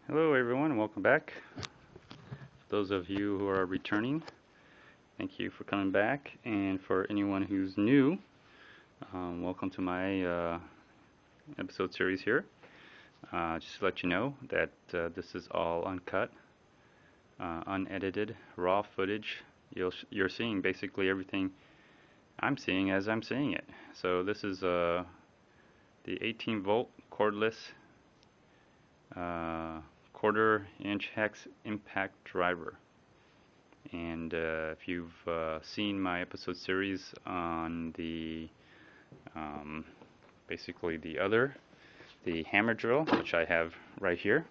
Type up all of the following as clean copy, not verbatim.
Hello everyone, welcome back. For those of you who are returning, thank you for coming back. And for anyone who's new, welcome to my episode series here. Just to let you know that this is all uncut, unedited, raw footage. You're seeing basically everything I'm seeing as I'm seeing it. So this is the 18 volt cordless quarter-inch hex impact driver. And if you've seen my episode series on the basically the hammer drill, which I have right here,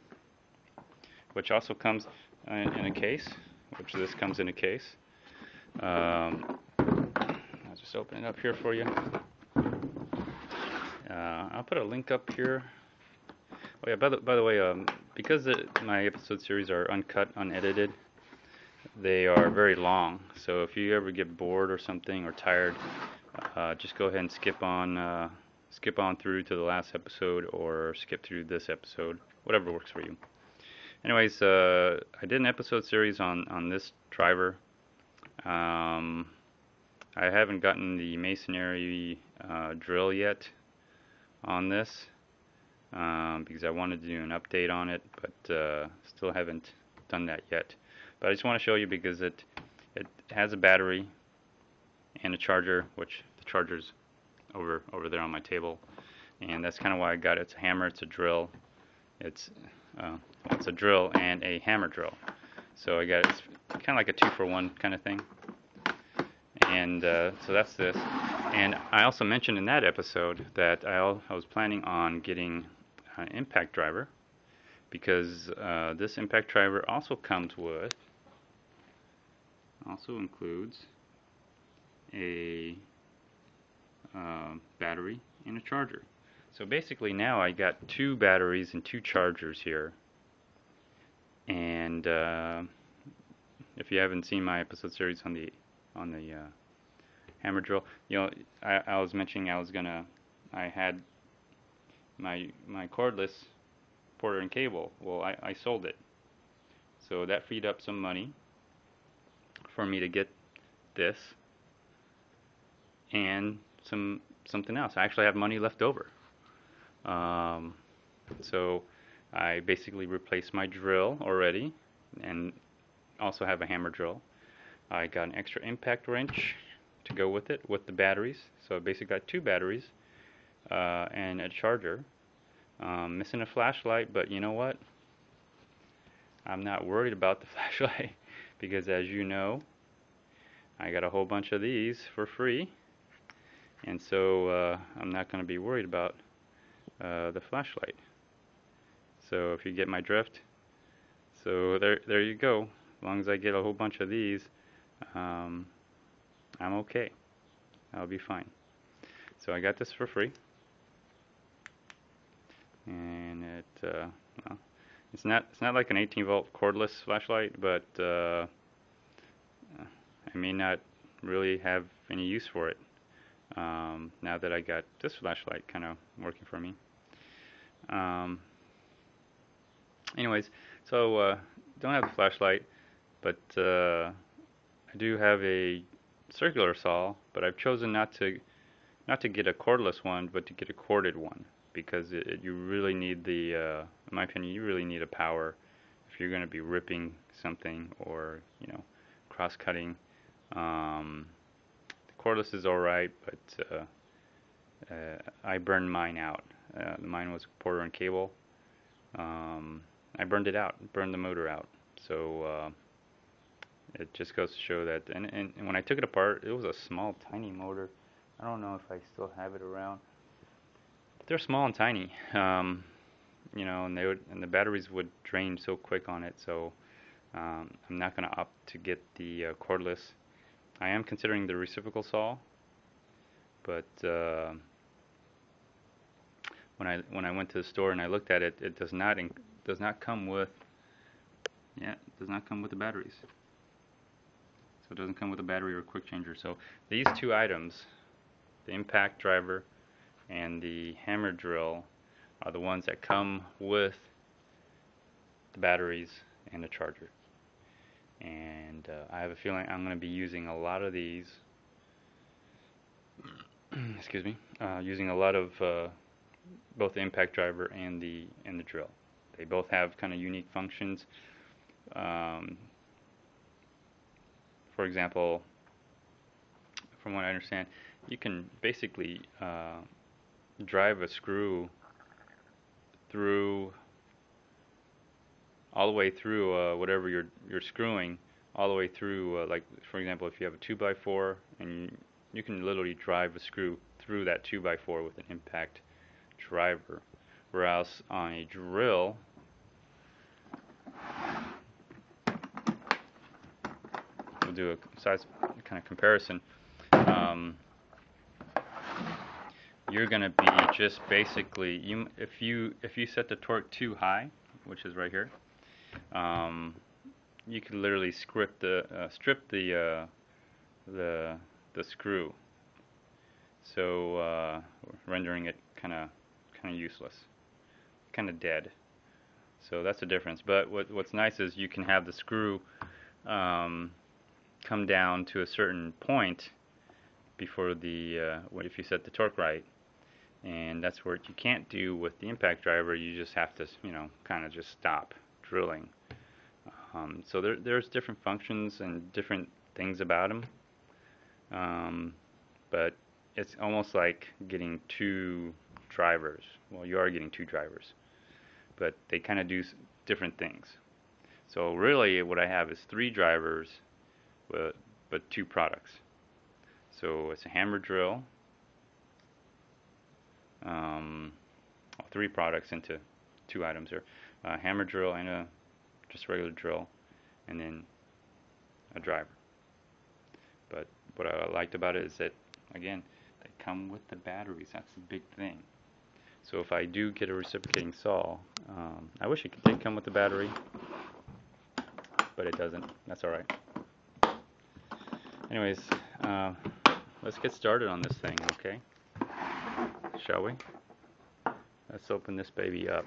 which also comes in a case, which this comes in a case. I'll just open it up here for you. I'll put a link up here. Oh yeah, by the way, because my episode series are uncut, unedited, they are very long. So if you ever get bored or something or tired, just go ahead and skip on through to the last episode or skip through this episode, whatever works for you. Anyways, I did an episode series on this driver. I haven't gotten the masonry drill yet on this. Because I wanted to do an update on it, but still haven't done that yet. But I just want to show you because it has a battery and a charger, which the charger's over there on my table, and that's kind of why I got it. It's a hammer, it's a drill, it's a drill and a hammer drill. So I got it's kind of like a 2-for-1 kind of thing. And so that's this. And I also mentioned in that episode that I was planning on getting an impact driver, because this impact driver also includes a battery and a charger. So basically now I got 2 batteries and 2 chargers here. And if you haven't seen my episode series on the hammer drill, I was mentioning I had my cordless Porter and cable. Well, I sold it, so that freed up some money for me to get this and something else. I actually have money left over, so I basically replaced my drill already and also have a hammer drill. I got an extra impact wrench to go with it, with the batteries. So I basically got 2 batteries and a charger. Missing a flashlight, but you know what? I'm not worried about the flashlight because, as you know, I got a whole bunch of these for free, and so I'm not going to be worried about the flashlight. So if you get my drift, so there you go. As long as I get a whole bunch of these, I'm okay. I'll be fine. So I got this for free, and well, it's not like an 18 volt cordless flashlight, but I may not really have any use for it now that I got this flashlight kind of working for me. Anyways, so don't have the flashlight, but I do have a circular saw, but I've chosen not to get a cordless one, but to get a corded one, because you really need in my opinion, you really need a power if you're going to be ripping something or cross-cutting. The cordless is alright, but I burned mine out. Mine was Porter and cable. I burned it out, burned the motor out. So it just goes to show that. And when I took it apart, it was a small, tiny motor. I don't know if I still have it around. But they're small and tiny, and the batteries would drain so quick on it. So I'm not going to opt to get the cordless. I am considering the reciprocal saw, but when I went to the store and I looked at it, it does not come with the batteries. So it doesn't come with a battery or a quick changer. So these 2 items, the impact driver and the hammer drill, are the ones that come with the batteries, and the charger. And I have a feeling I'm going to be using a lot of these. Excuse me. Using a lot of both the impact driver and the drill. They both have kind of unique functions. For example, from what I understand, you can basically drive a screw through all the way through whatever you're screwing, all the way through. Like for example, if you have a 2x4, and you can literally drive a screw through that 2x4 with an impact driver. Whereas on a drill, we'll do a size kind of comparison. You're going to be just basically, if you set the torque too high, which is right here, you could literally strip the screw, so rendering it kind of useless, kind of dead. So that's the difference. But what's nice is you can have the screw come down to a certain point before if you set the torque right, and that's what you can't do with the impact driver. You just have to kind of just stop drilling. So there's different functions and different things about them, but it's almost like getting two drivers. Well, you are getting two drivers, but they kind of do different things. So really what I have is three drivers, but two products. So it's a hammer drill, three products into two items here, a hammer drill and a just regular drill, and then a driver. But what I liked about it is that, again, they come with the batteries. That's the big thing. So if I do get a reciprocating saw, I wish it did come with the battery, but it doesn't. That's alright. Anyways, let's get started on this thing, okay? Shall we? Let's open this baby up.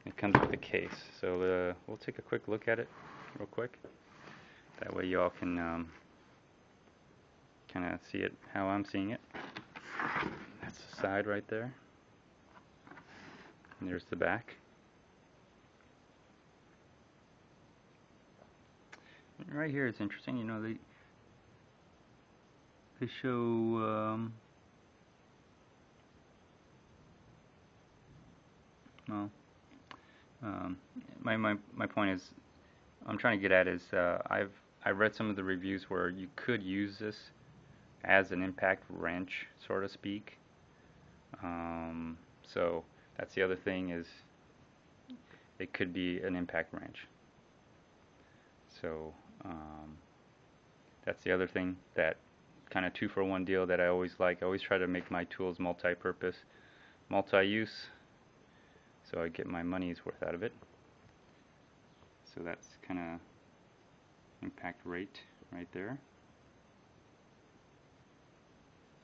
It comes with a case, so we'll take a quick look at it real quick. That way y'all can kind of see it how I'm seeing it. That's the side right there. And there's the back. And right here it's interesting, they show my point is, I'm trying to get at is, I've read some of the reviews where you could use this as an impact wrench, so to speak. So that's the other thing, is it could be an impact wrench. So that's the other thing, that kind of 2-for-1 deal that I always like. I always try to make my tools multi-purpose, multi-use, so I get my money's worth out of it. So that's kind of impact rate right there.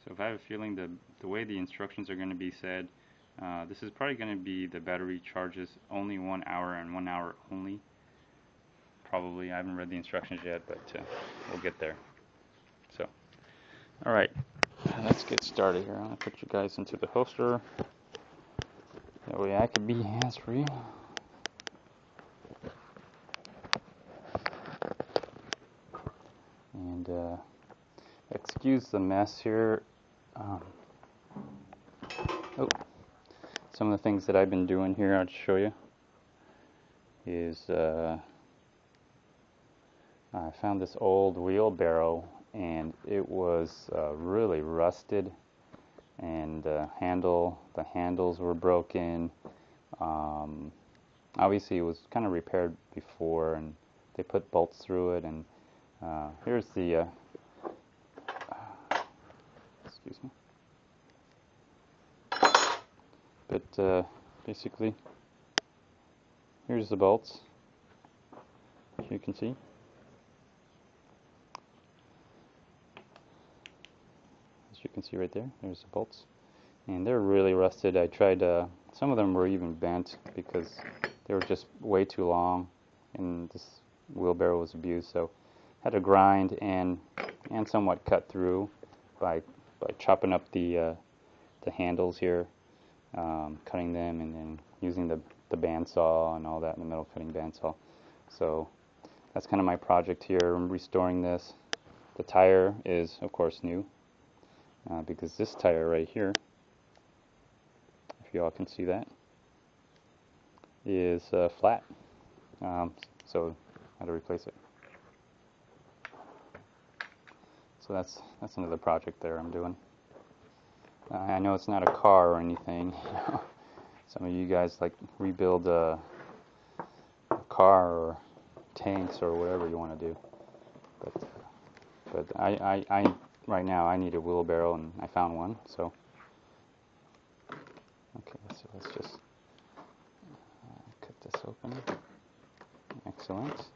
So if I have a feeling the way the instructions are going to be said, this is probably going to be the battery charges only 1 hour and 1 hour only. Probably. I haven't read the instructions yet, but we'll get there. So, alright, let's get started here. I'm going to put you guys into the holster. That way I can be hands-free. And excuse the mess here. Some of the things that I've been doing here, I'll show you, is I found this old wheelbarrow, and it was really rusted, and the handles were broken. Obviously it was kind of repaired before, and they put bolts through it, and here's the excuse me, but basically here's the bolts, as you can see. As you can see right there, there's the bolts, and they're really rusted. I tried, some of them were even bent because they were just way too long, and this wheelbarrow was abused, so had to grind and somewhat cut through by chopping up the handles here, cutting them, and then using the bandsaw and all that, in the metal cutting bandsaw. So that's kind of my project here. I'm restoring this. The tire is, of course, new, because this tire right here, if you all can see that, is flat. So I had to replace it. So that's another project there I'm doing. I know it's not a car or anything. Some of you guys like rebuild a car or tanks or whatever you want to do. But I right now I need a wheelbarrow, and I found one. So okay, let's just cut this open. Excellent.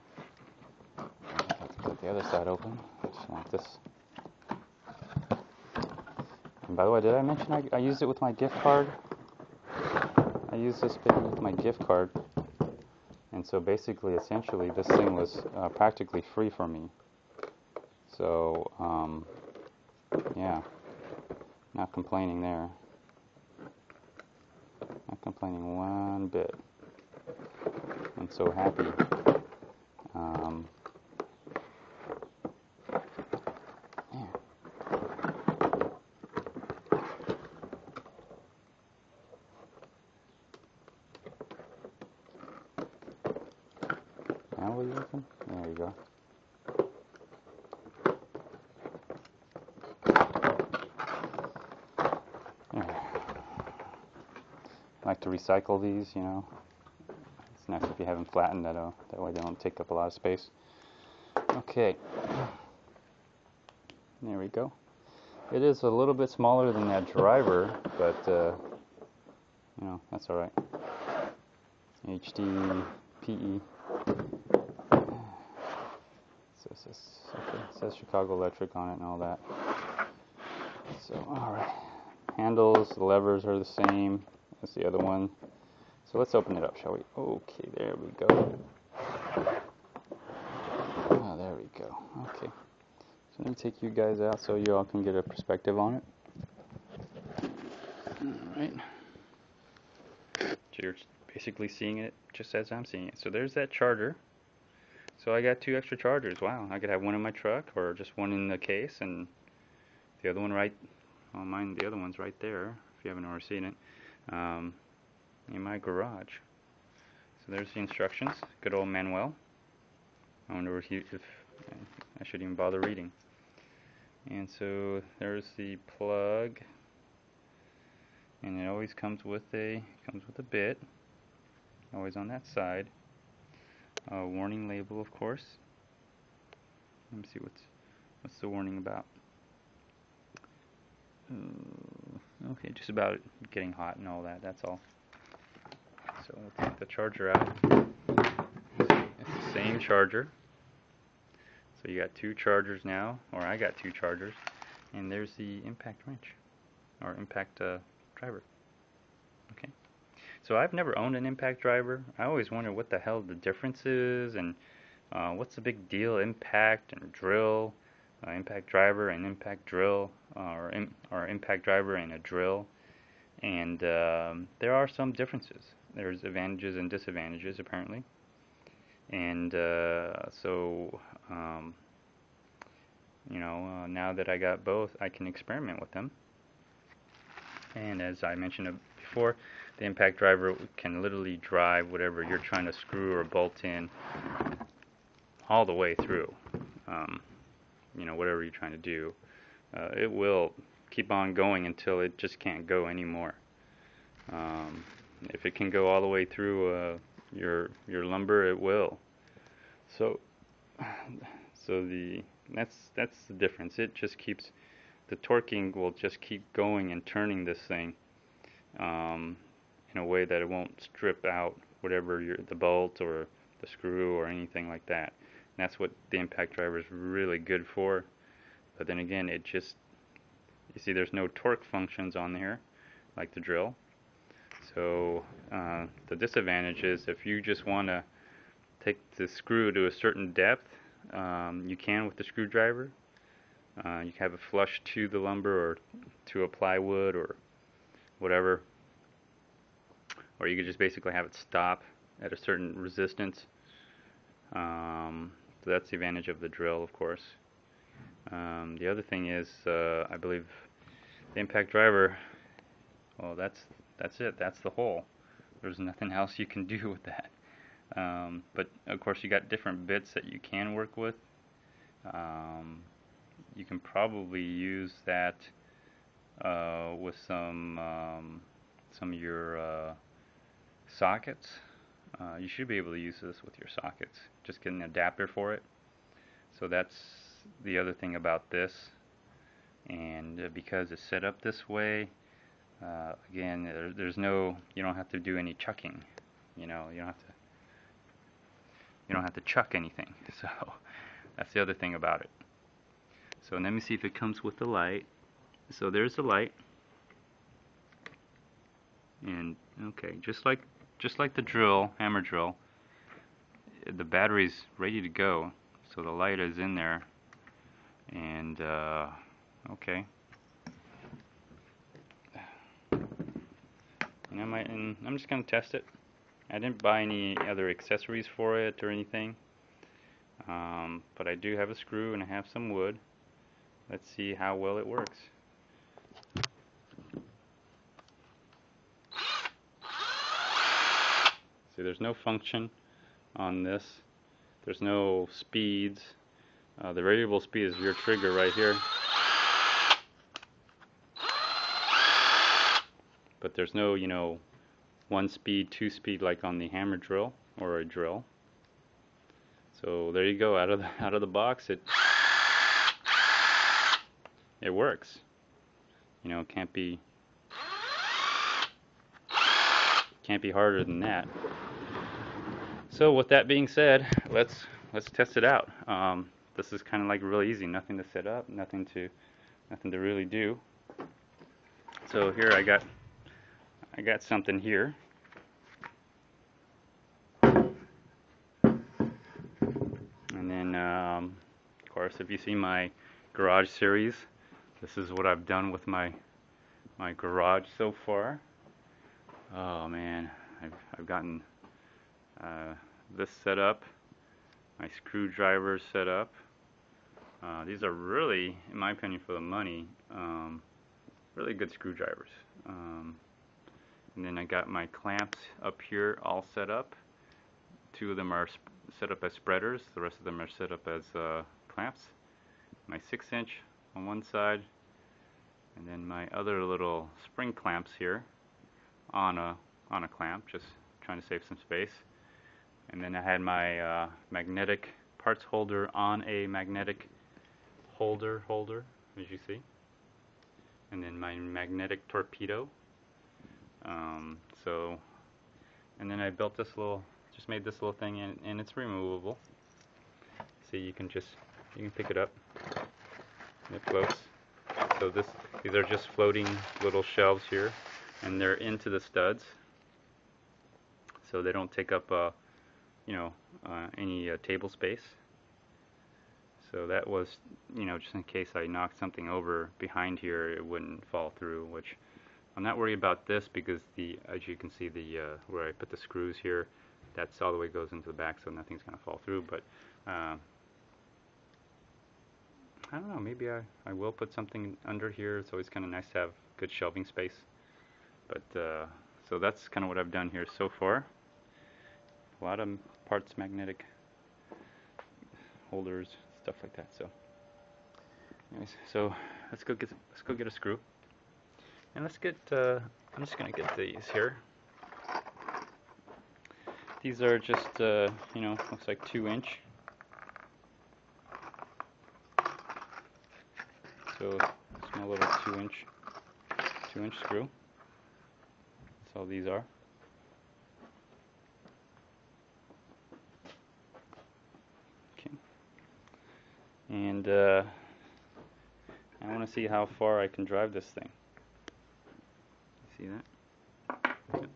Let's cut the other side open. I just want this. And by the way, did I mention I used it with my gift card? I used this baby with my gift card, and so basically, essentially, this thing was practically free for me. So, yeah, not complaining there. Not complaining one bit. I'm so happy. Yeah. Now will you open? There you go. I like to recycle these, you know. It's nice if you have them flattened, that way they don't take up a lot of space. Okay. There we go. It is a little bit smaller than that driver, but, you know, that's alright. HD, PE. It says Chicago Electric on it and all that. So, alright. Handles, the levers are the same as the other one. So let's open it up, shall we? Okay, there we go. Ah, there we go. Okay. So let me take you guys out so you all can get a perspective on it. Alright. So you're basically seeing it just as I'm seeing it. So there's that charger. So I got 2 extra chargers. Wow, I could have one in my truck or just one in the case, and the other one the other one's right there, if you haven't already seen it, in my garage. So there's the instructions, good old Manuel. I wonder if I should even bother reading. And so there's the plug, and it always comes with a bit, always on that side. Warning label, of course. Let me see what's the warning about. Okay, just about it getting hot and all that. That's all. So we'll take the charger out. It's the same charger. So you got 2 chargers now, or I got 2 chargers, and there's the impact wrench, or impact driver. Okay. So I've never owned an impact driver. I always wonder what the hell the difference is, and what's the big deal, impact and drill, impact driver and impact drill, or impact driver and a drill. And there are some differences. There's advantages and disadvantages, apparently. And so, you know, now that I got both, I can experiment with them. And as I mentioned before, the impact driver can literally drive whatever you're trying to screw or bolt in all the way through. You know, whatever you're trying to do, it will keep on going until it just can't go anymore. If it can go all the way through your lumber, it will. So that's the difference. It just keeps, the torquing will just keep going and turning this thing in a way that it won't strip out whatever the bolt or the screw or anything like that. And that's what the impact driver is really good for. But then again, it just, you see there's no torque functions on here like the drill. So the disadvantage is if you just want to take the screw to a certain depth, you can with the screwdriver. You can have it flush to the lumber or to a plywood or whatever, or you could just basically have it stop at a certain resistance. So that's the advantage of the drill, of course. The other thing is, I believe the impact driver, well, that's it. That's the hole. There's nothing else you can do with that. But of course, you got different bits that you can work with. You can probably use that with some of your sockets. You should be able to use this with your sockets. Just get an adapter for it. So that's the other thing about this. And because it's set up this way, again, there's no, you don't have to do any chucking. You know, you don't have to chuck anything. So that's the other thing about it. So let me see if it comes with the light. So there's the light. And okay, just like the drill, hammer drill, the battery's ready to go. So the light is in there. And okay. And I'm just gonna test it. I didn't buy any other accessories for it or anything. But I do have a screw and I have some wood. Let's see how well it works. See, there's no function on this. There's no speeds. The variable speed is your trigger right here. But there's no, you know, 1 speed, 2 speed like on the hammer drill or a drill. So there you go. Out of the box, it works. You know, it can't be harder than that. So with that being said, let's test it out. This is kind of like really easy. Nothing to set up, nothing to really do. So here I got something here. And then of course, if you see my garage series, this is what I've done with my garage so far. Oh man, I've gotten this set up, my screwdriver set up. These are really, in my opinion, for the money, really good screwdrivers. And then I got my clamps up here all set up. 2 of them are set up as spreaders, the rest of them are set up as clamps. My 6-inch on one side, and then my other little spring clamps here on a clamp, just trying to save some space. And then I had my magnetic parts holder on a magnetic holder, as you see. And then my magnetic torpedo. And then I built this just made this little thing, and it's removable. See, you can pick it up. It floats. So these are just floating little shelves here, and they're into the studs, so they don't take up any table space. So that was, just in case I knocked something over behind here, it wouldn't fall through, which I'm not worried about this because as you can see, where I put the screws here, that's all the way goes into the back, so nothing's going to fall through. But I don't know, maybe I will put something under here. It's always kind of nice to have good shelving space. But so that's kind of what I've done here so far. A lot of parts magnetic holders, stuff like that. So anyways, so let's go get a screw. And let's get, I'm just going to get these here. These are just, looks like 2-inch. So small little 2-inch screw. That's all these are. Okay. And I want to see how far I can drive this thing. See that? Yep.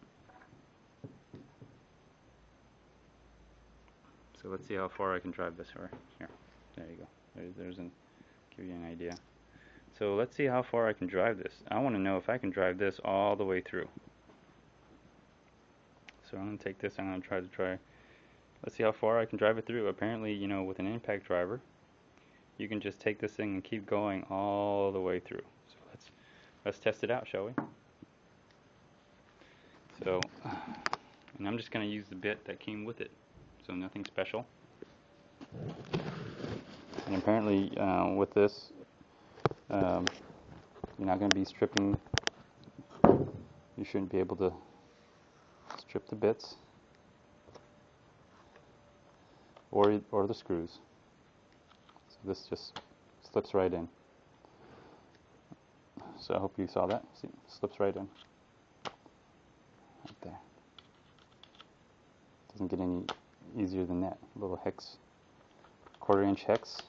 So let's see how far I can drive this. Or here, there you go. There's an give you an idea. So let's see how far I can drive this. I want to know if I can drive this all the way through. So I'm going to take this, I'm going to try. Let's see how far I can drive it through. Apparently, you know, with an impact driver, you can just take this thing and keep going all the way through. So let's test it out, shall we? So, and I'm just going to use the bit that came with it. So nothing special. And apparently, with this, you're not going to be stripping. You shouldn't be able to strip the bits or the screws. So this just slips right in. So I hope you saw that. See, it slips right in. Right there. Doesn't get any easier than that. A little hex, 1/4 inch hex.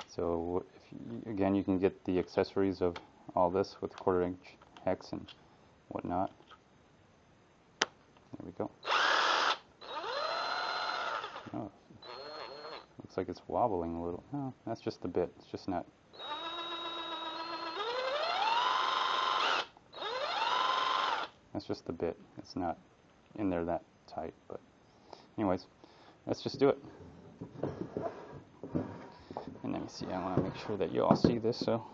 So if again, you can get the accessories of all this with 1/4 inch hex and whatnot. There we go. Oh, looks like it's wobbling a little. No, that's just the bit. It's just not. That's just the bit. It's not in there that tight. But anyways, let's just do it. And let me see. I want to make sure that you all see this. So,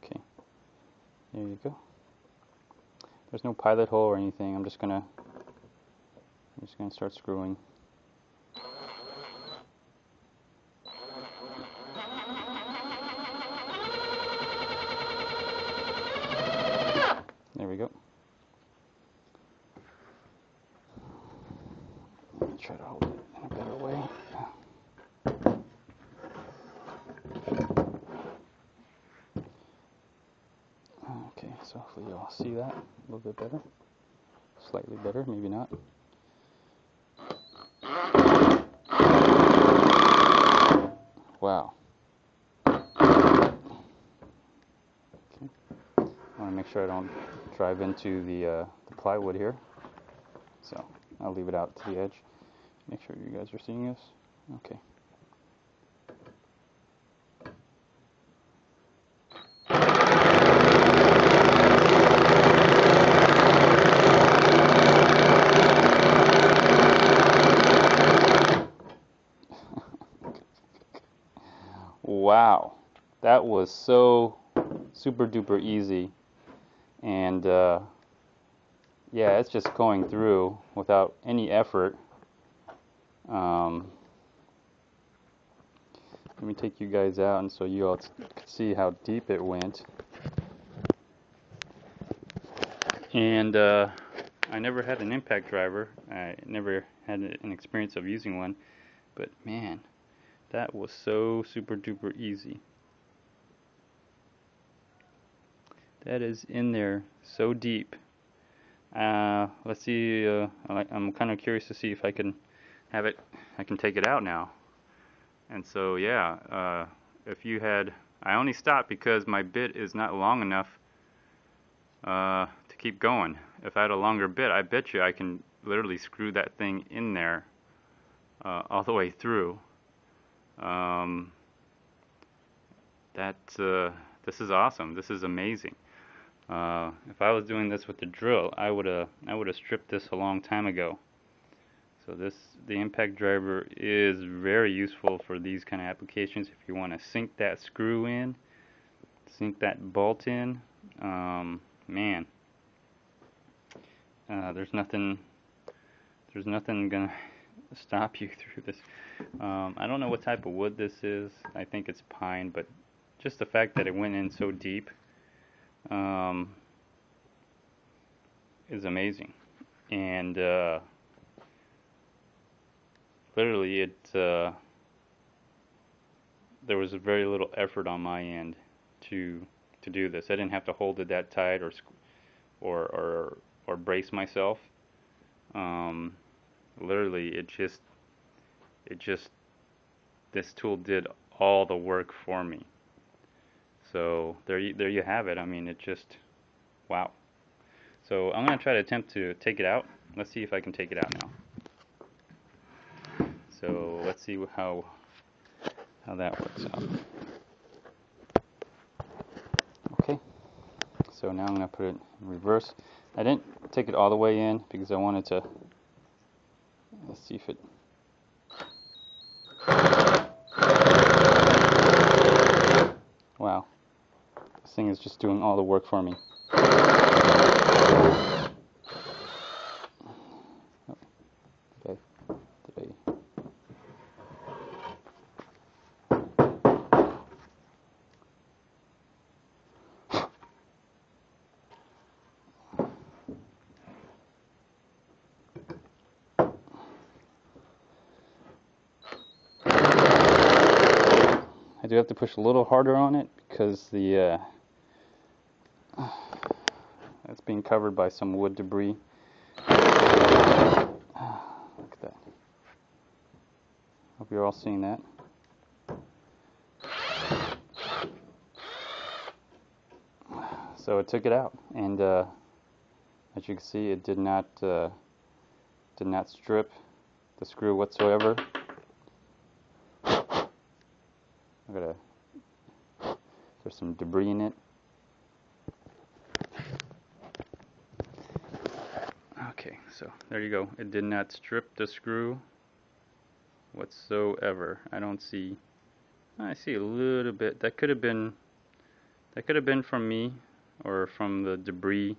okay, there you go. There's no pilot hole or anything. I'm just gonna start screwing. There we go. Let me try to hold it in a better way. Okay, so hopefully you'll see that a little bit better. Slightly better, maybe not. Wow. Okay. I want to make sure I don't drive into the plywood here. So I'll leave it out to the edge. Make sure you guys are seeing this. Okay. Wow, that was so super duper easy, and yeah, it's just going through without any effort. Let me take you guys out, and so you all could see how deep it went. And I never had an impact driver. I never had an experience of using one, but man, that was so super duper easy. That is in there so deep. Let's see. I'm kind of curious to see if I can have it. I can take it out now. And so yeah, if you had, I only stopped because my bit is not long enough to keep going. If I had a longer bit, I bet you I can literally screw that thing in there all the way through. This is awesome. This is amazing. If I was doing this with the drill, I would have stripped this a long time ago. So the impact driver is very useful for these kind of applications. If you want to sink that screw in, sink that bolt in, man, there's nothing gonna stop you through this. I don't know what type of wood this is. I think it's pine, but just the fact that it went in so deep is amazing. And literally, there was very little effort on my end to do this. I didn't have to hold it that tight or brace myself. Literally, this tool did all the work for me. So there you have it. I mean, it just, wow. So I'm gonna try to attempt to take it out. Let's see if I can take it out now. So let's see how that works out. Okay, so now I'm going to put it in reverse. I didn't take it all the way in because I wanted to, let's see if it, wow, this thing is just doing all the work for me. Okay, did I? I do have to push a little harder on it because the it's being covered by some wood debris. Look at that. Hope you're all seeing that. So it took it out, and as you can see, it did not strip the screw whatsoever. There's some debris in it. Okay, so there you go. It did not strip the screw whatsoever. I see a little bit. That could have been from me or from the debris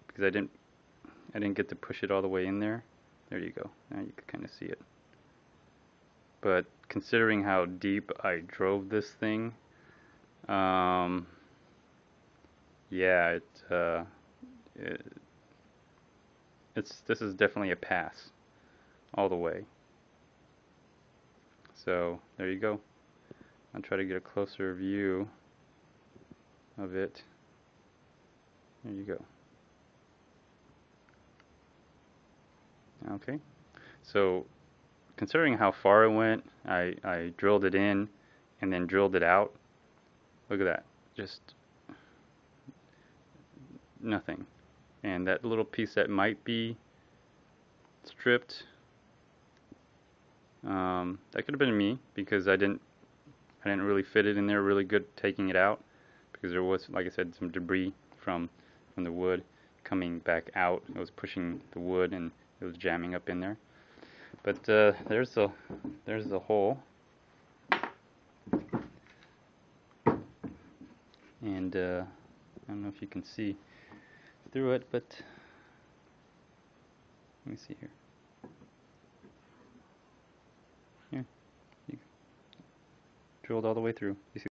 because I didn't get to push it all the way in there. There you go. Now you can kind of see it. But considering how deep I drove this thing, yeah, this is definitely a pass all the way. So there you go. I'll try to get a closer view of it. There you go. Okay, so considering how far it went, I drilled it in and then drilled it out. Look at that, just nothing. And that little piece that might be stripped, that could have been me because I didn't really fit it in there really good taking it out because there was, like I said, some debris from the wood coming back out. It was pushing the wood and it was jamming up in there. But there's the hole, and I don't know if you can see through it, but let me see here. Yeah, you drilled all the way through. You see